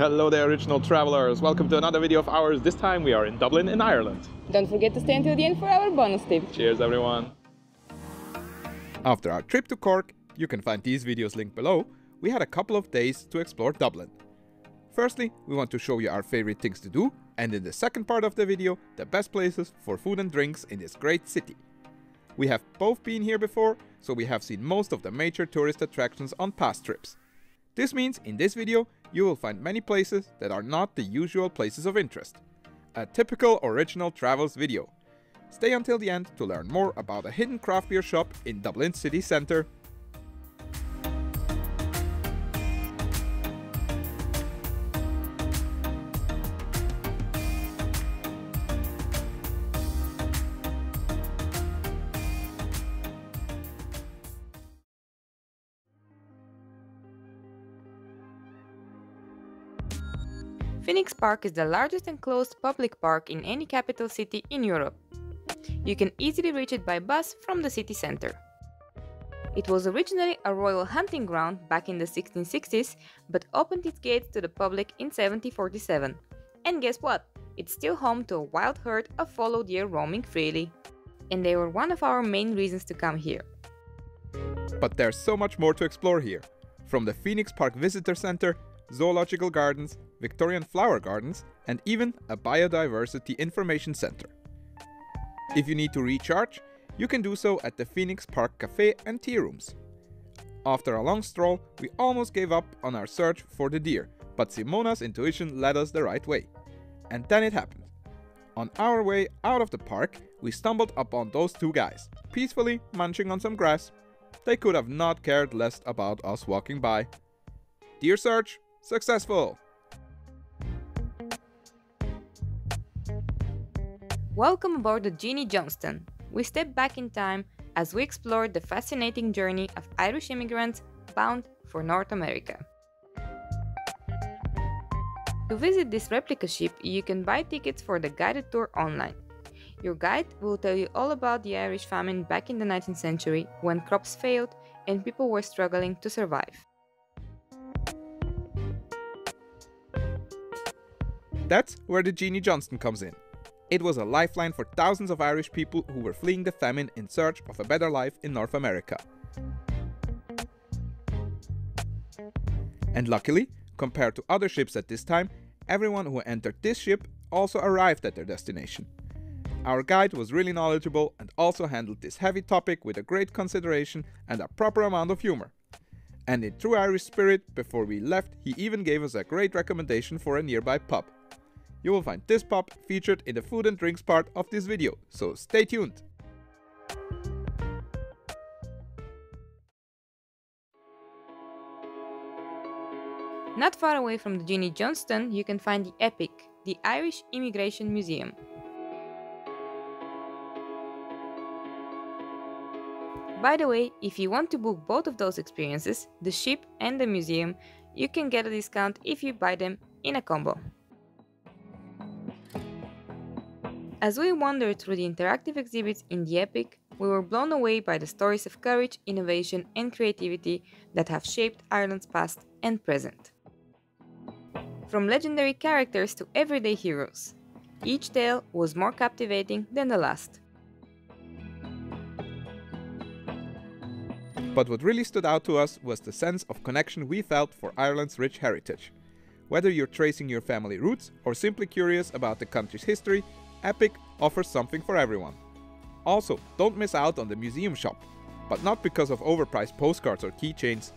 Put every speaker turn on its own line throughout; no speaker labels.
Hello there, original travelers. Welcome to another video of ours. This time we are in Dublin in Ireland.
Don't forget to stay until the end for our bonus tip.
Cheers everyone. After our trip to Cork, you can find these videos linked below, we had a couple of days to explore Dublin. Firstly, we want to show you our favorite things to do, and in the second part of the video, the best places for food and drinks in this great city. We have both been here before, so we have seen most of the major tourist attractions on past trips. This means in this video, you will find many places that are not the usual places of interest. A typical original travels video. Stay until the end to learn more about a hidden craft beer shop in Dublin city centre.
Phoenix Park is the largest enclosed public park in any capital city in Europe. You can easily reach it by bus from the city center. It was originally a royal hunting ground back in the 1660s, but opened its gates to the public in 1747. And guess what? It's still home to a wild herd of fallow deer roaming freely. And they were one of our main reasons to come here.
But there's so much more to explore here. From the Phoenix Park Visitor Center, zoological gardens, Victorian flower gardens, and even a biodiversity information center. If you need to recharge, you can do so at the Phoenix Park Cafe and Tea Rooms. After a long stroll, we almost gave up on our search for the deer, but Simona's intuition led us the right way. And then it happened. On our way out of the park, we stumbled upon those two guys, peacefully munching on some grass. They could have not cared less about us walking by. Deer search successful!
Welcome aboard the Jeanie Johnston. We step back in time as we explore the fascinating journey of Irish immigrants bound for North America. To visit this replica ship, you can buy tickets for the guided tour online. Your guide will tell you all about the Irish famine back in the 19th century when crops failed and people were struggling to survive.
That's where the Jeanie Johnston comes in. It was a lifeline for thousands of Irish people who were fleeing the famine in search of a better life in North America. And luckily, compared to other ships at this time, everyone who entered this ship also arrived at their destination. Our guide was really knowledgeable and also handled this heavy topic with a great consideration and a proper amount of humor. And in true Irish spirit, before we left, he even gave us a great recommendation for a nearby pub. You will find this pub featured in the food and drinks part of this video, so stay tuned!
Not far away from the Jeanie Johnston, you can find the EPIC, the Irish Immigration Museum. By the way, if you want to book both of those experiences, the ship and the museum, you can get a discount if you buy them in a combo. As we wandered through the interactive exhibits in the EPIC, we were blown away by the stories of courage, innovation and creativity that have shaped Ireland's past and present. From legendary characters to everyday heroes, each tale was more captivating than the last.
But what really stood out to us was the sense of connection we felt for Ireland's rich heritage. Whether you're tracing your family roots or simply curious about the country's history, EPIC offers something for everyone. Also, don't miss out on the museum shop, but not because of overpriced postcards or keychains.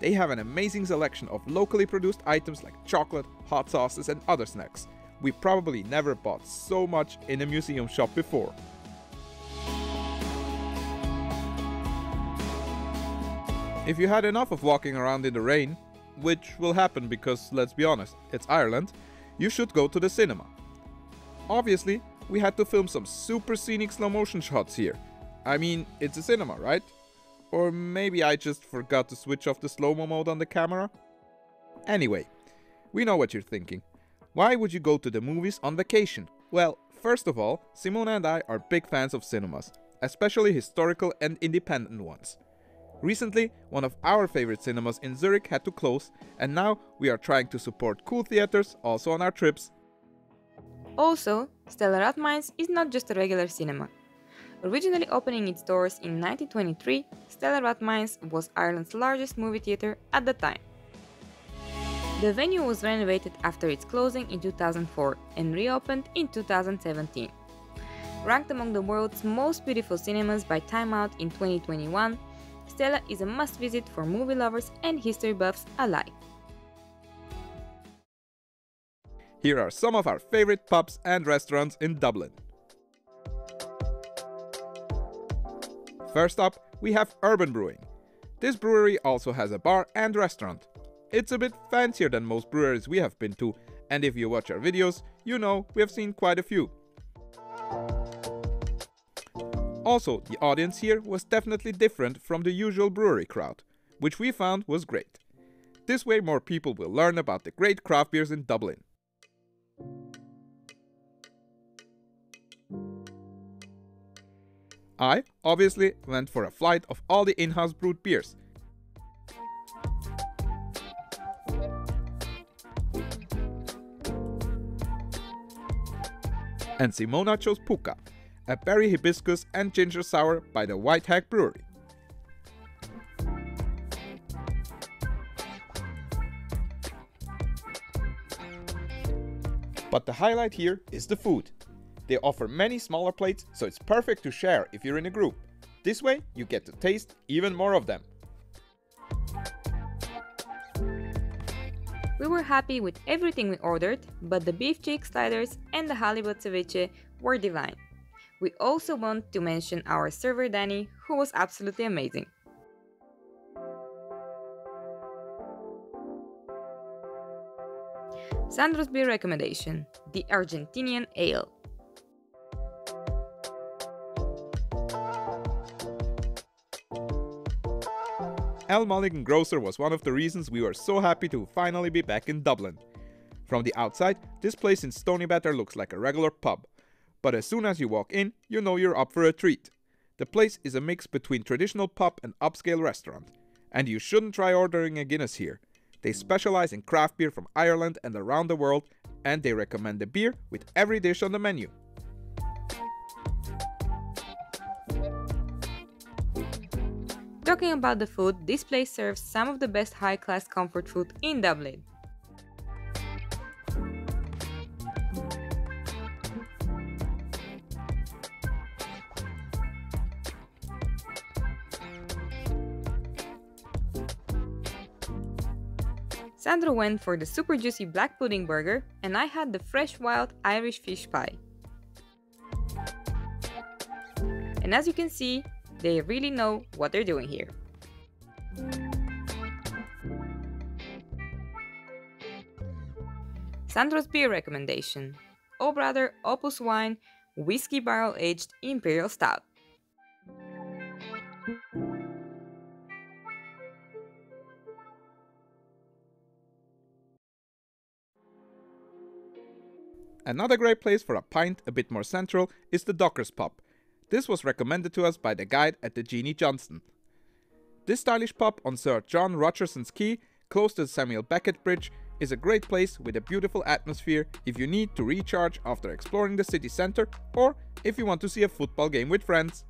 They have an amazing selection of locally produced items like chocolate, hot sauces and other snacks. We probably never bought so much in a museum shop before. If you had enough of walking around in the rain, which will happen because, let's be honest, it's Ireland, you should go to the cinema. Obviously, we had to film some super scenic slow motion shots here. I mean, it's a cinema, right? Or maybe I just forgot to switch off the slow-mo mode on the camera? Anyway, we know what you're thinking. Why would you go to the movies on vacation? Well, first of all, Simona and I are big fans of cinemas, especially historical and independent ones. Recently, one of our favorite cinemas in Zurich had to close, and now we are trying to support cool theaters also on our trips.
Also, Stella Rathmines is not just a regular cinema. Originally opening its doors in 1923, Stella Rathmines was Ireland's largest movie theatre at the time. The venue was renovated after its closing in 2004 and reopened in 2017. Ranked among the world's most beautiful cinemas by Time Out in 2021, Stella is a must-visit for movie lovers and history buffs alike.
Here are some of our favorite pubs and restaurants in Dublin. First up, we have Urban Brewing. This brewery also has a bar and restaurant. It's a bit fancier than most breweries we have been to, and if you watch our videos, you know we have seen quite a few. Also, the audience here was definitely different from the usual brewery crowd, which we found was great. This way more people will learn about the great craft beers in Dublin. I, obviously, went for a flight of all the in-house brewed beers. And Simona chose Puka, a berry hibiscus and ginger sour by the White Hag Brewery. But the highlight here is the food. They offer many smaller plates, so it's perfect to share if you're in a group. This way, you get to taste even more of them.
We were happy with everything we ordered, but the beef cheek sliders and the halibut ceviche were divine. We also want to mention our server Danny, who was absolutely amazing. Sandro's beer recommendation, the Argentinian Ale.
Mulligan Grocer was one of the reasons we were so happy to finally be back in Dublin. From the outside, this place in Stoneybatter looks like a regular pub, but as soon as you walk in, you know you're up for a treat. The place is a mix between traditional pub and upscale restaurant, and you shouldn't try ordering a Guinness here. They specialize in craft beer from Ireland and around the world, and they recommend the beer with every dish on the menu.
Talking about the food, this place serves some of the best high-class comfort food in Dublin. Sandro went for the super juicy black pudding burger, and I had the fresh wild Irish fish pie. And as you can see, they really know what they're doing here. Sandro's beer recommendation: O Brother Opus Wine Whiskey Barrel Aged Imperial Stout.
Another great place for a pint a bit more central is the Dockers Pub. This was recommended to us by the guide at the Jeanie Johnston. This stylish pub on Sir John Rocherson's Quay, close to the Samuel Beckett Bridge, is a great place with a beautiful atmosphere if you need to recharge after exploring the city centre or if you want to see a football game with friends.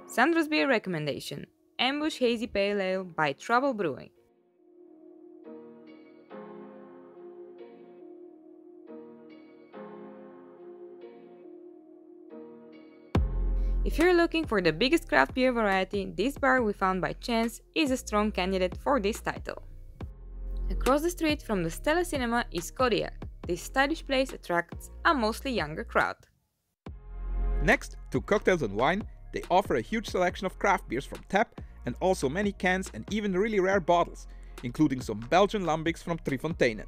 Sandro's beer recommendation: Ambush Hazy Pale Ale by Trouble Brewing. If you're looking for the biggest craft beer variety, this bar we found by chance is a strong candidate for this title. Across the street from the Stella Cinema is Kodiak. This stylish place attracts a mostly younger crowd.
Next to cocktails and wine, they offer a huge selection of craft beers from tap and also many cans and even really rare bottles, including some Belgian lambics from Trifontainen.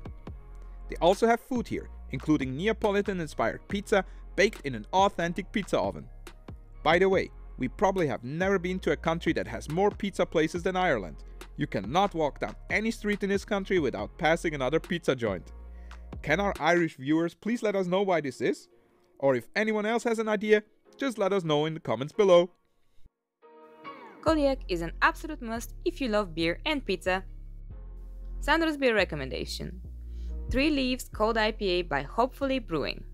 They also have food here, including Neapolitan-inspired pizza baked in an authentic pizza oven. By the way, we probably have never been to a country that has more pizza places than Ireland. You cannot walk down any street in this country without passing another pizza joint. Can our Irish viewers please let us know why this is? Or if anyone else has an idea, just let us know in the comments below.
Kodiak is an absolute must if you love beer and pizza. Sandro's beer recommendation: 3 Leaves Cold IPA by Hopefully Brewing.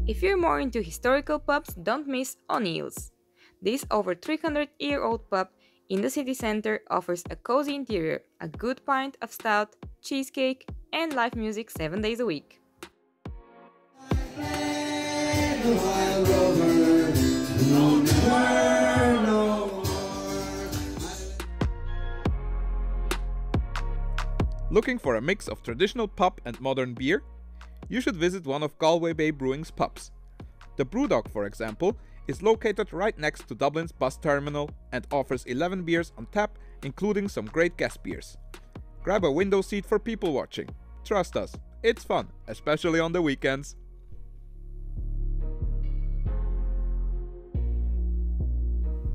If you're more into historical pubs, don't miss O'Neill's. This over 300-year-old pub in the city center offers a cozy interior, a good pint of stout, cheesecake, and live music 7 days a week.
Looking for a mix of traditional pub and modern beer? You should visit one of Galway Bay Brewing's pubs. The Brew Dock, for example, is located right next to Dublin's bus terminal and offers 11 beers on tap, including some great guest beers. Grab a window seat for people watching. Trust us, it's fun, especially on the weekends.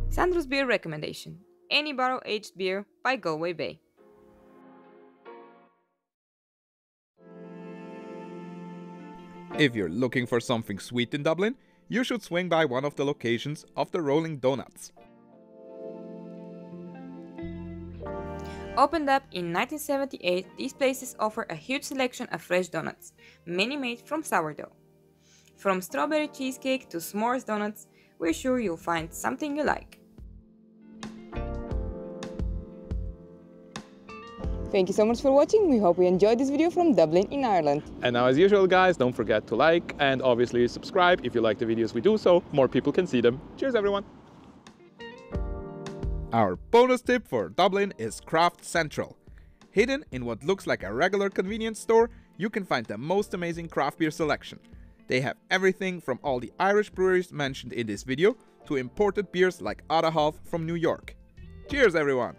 Sandro's beer recommendation: any barrel-aged beer by Galway Bay.
If you're looking for something sweet in Dublin, you should swing by one of the locations of the Rolling Donuts.
Opened up in 1978, these places offer a huge selection of fresh donuts, many made from sourdough. From strawberry cheesecake to s'mores donuts, we're sure you'll find something you like. Thank you so much for watching. We hope you enjoyed this video from Dublin in Ireland.
And now, as usual, guys, don't forget to like and obviously subscribe if you like the videos we do, so more people can see them. Cheers, everyone!
Our bonus tip for Dublin is Craft Central. Hidden in what looks like a regular convenience store, you can find the most amazing craft beer selection. They have everything from all the Irish breweries mentioned in this video to imported beers like Ada Half from New York. Cheers, everyone!